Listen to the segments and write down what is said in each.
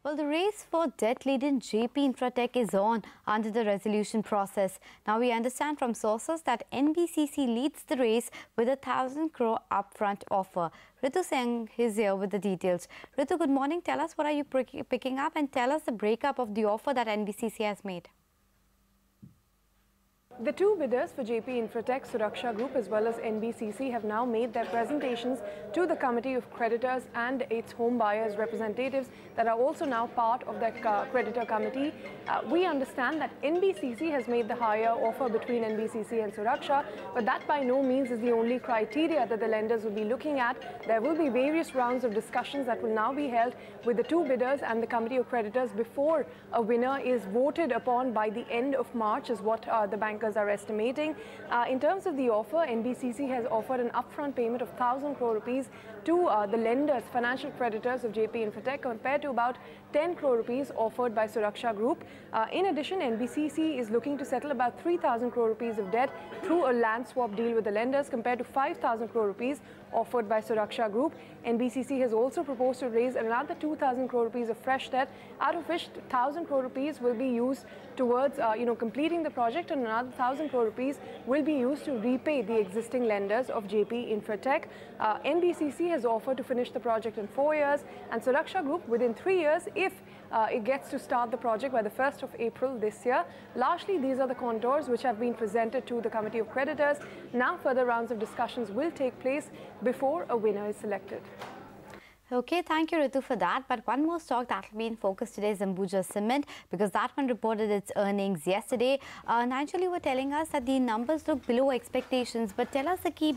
Well, the race for debt-laden Jaypee Infratech is on under the resolution process. Now, we understand from sources that NBCC leads the race with a 1,000 crore upfront offer. Ritu Singh is here with the details. Ritu, good morning. Tell us what are you picking up and tell us the breakup of the offer that NBCC has made. The two bidders for Jaypee Infratech, Suraksha Group as well as NBCC have now made their presentations to the Committee of Creditors and its home buyers representatives that are also now part of that creditor committee. We understand that NBCC has made the higher offer between NBCC and Suraksha, but that by no means is the only criteria that the lenders will be looking at. There will be various rounds of discussions that will now be held with the two bidders and the Committee of Creditors before a winner is voted upon by the end of March, is what the bankers are estimating. In terms of the offer, NBCC has offered an upfront payment of 1,000 crore rupees to the lenders, financial creditors of Jaypee Infratech, compared to about 10 crore rupees offered by Suraksha Group. In addition, NBCC is looking to settle about 3,000 crore rupees of debt through a land swap deal with the lenders compared to 5,000 crore rupees offered by Suraksha Group. NBCC has also proposed to raise another 2,000 crore rupees of fresh debt, out of which 1,000 crore rupees will be used towards completing the project, and another 1,000 crore rupees will be used to repay the existing lenders of Jaypee Infratech. NBCC has offered to finish the project in 4 years, and Suraksha Group within 3 years if it gets to start the project by the 1st of April this year. Largely, these are the contours which have been presented to the Committee of Creditors. Now, further rounds of discussions will take place before a winner is selected. Okay, thank you, Ritu, for that. But one more stock that will be in focus today is Ambuja Cement, because that one reported its earnings yesterday. Nigel, you were telling us that the numbers look below expectations, but tell us the key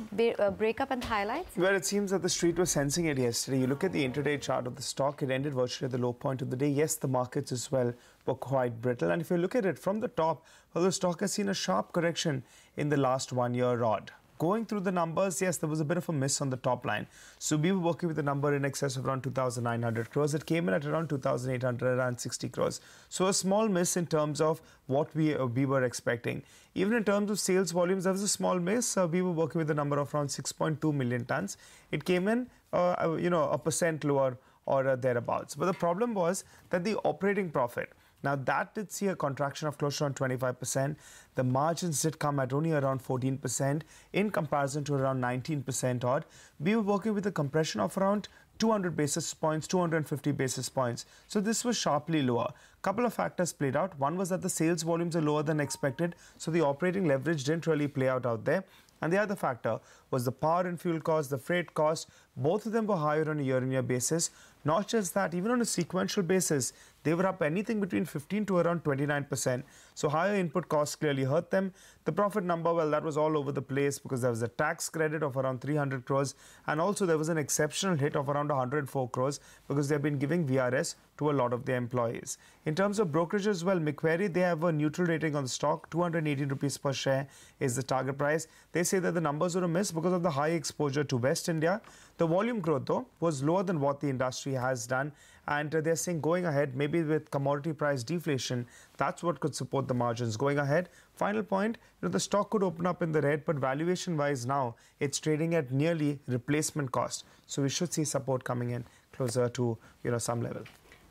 breakup and highlights. Well, it seems that the street was sensing it yesterday. You look at the intraday chart of the stock, it ended virtually at the low point of the day. Yes, the markets as well were quite brittle. And if you look at it from the top, well, the stock has seen a sharp correction in the last 1 year odd. Going through the numbers, yes, there was a bit of a miss on the top line. So we were working with a number in excess of around 2,900 crores. It came in at around 2,860 crores. So a small miss in terms of what we were expecting. Even in terms of sales volumes, there was a small miss. We were working with a number of around 6.2 million tons. It came in, a percent lower or thereabouts. But the problem was that the operating profit, now that did see a contraction of close to around 25%. The margins did come at only around 14% in comparison to around 19% odd. We were working with a compression of around 200 basis points, 250 basis points. So this was sharply lower. Couple of factors played out. One was that the sales volumes are lower than expected, so the operating leverage didn't really play out there. And the other factor was the power and fuel cost, the freight cost. Both of them were higher on a year-on-year basis. Not just that, even on a sequential basis, they were up anything between 15 to around 29%. So higher input costs clearly hurt them. The profit number, well, that was all over the place because there was a tax credit of around 300 crores. And also there was an exceptional hit of around 104 crores because they've been giving VRS to a lot of their employees. In terms of brokerage as well, Macquarie, they have a neutral rating on the stock. 218 rupees per share is the target price. They say that the numbers were a miss because of the high exposure to West India. The volume growth, though, was lower than what the industry has done. And they're saying going ahead, maybe with commodity price deflation, that's what could support the margins going ahead. Final point, the stock could open up in the red, but valuation-wise now, it's trading at nearly replacement cost. So we should see support coming in closer to, some level.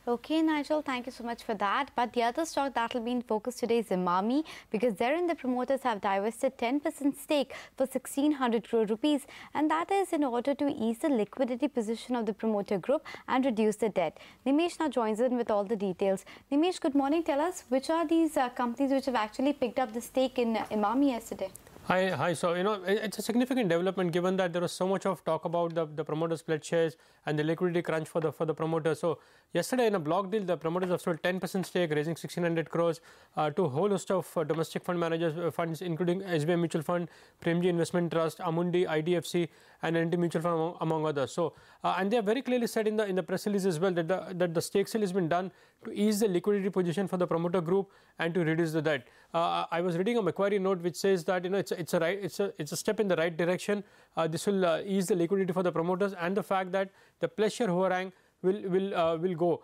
Okay, Nigel, thank you so much for that. But the other stock that will be in focus today is Emami, because therein the promoters have divested 10% stake for 1,600 crore rupees, and that is in order to ease the liquidity position of the promoter group and reduce the debt. Nimesh now joins in with all the details. Nimesh, good morning. Tell us, which are these companies which have actually picked up the stake in Emami yesterday? Hi. So, it's a significant development given that there was so much of talk about the promoters' pledge shares and the liquidity crunch for the promoters. So, yesterday in a block deal, the promoters have sold 10% stake, raising 1,600 crores to a whole host of domestic fund managers funds, including SBI Mutual Fund, Premji Investment Trust, Amundi, IDFC, and NT Mutual Fund, among others. So, and they have very clearly said in the press release as well that the stake sale has been done to ease the liquidity position for the promoter group and to reduce the debt. I was reading a Macquarie note which says that it's a step in the right direction. This will ease the liquidity for the promoters, and the fact that the pledge share overhang will go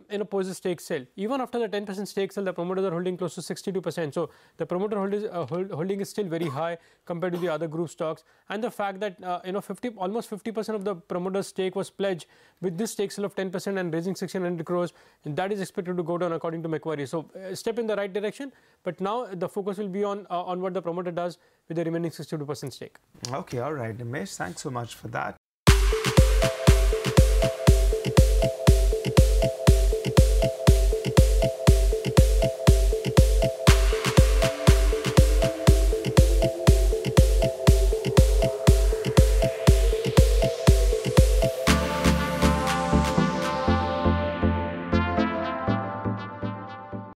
in a post stake sale. Even after the 10% stake sale, the promoters are holding close to 62%. So the promoter holding is still very high compared to the other group stocks. And the fact that almost 50% of the promoter's stake was pledged with this stake sale of 10% and raising 1,600 crores, and that is expected to go down according to Macquarie. So a step in the right direction, but now the focus will be on what the promoter does with the remaining 62% stake. Okay, all right, Nimesh, thanks so much for that.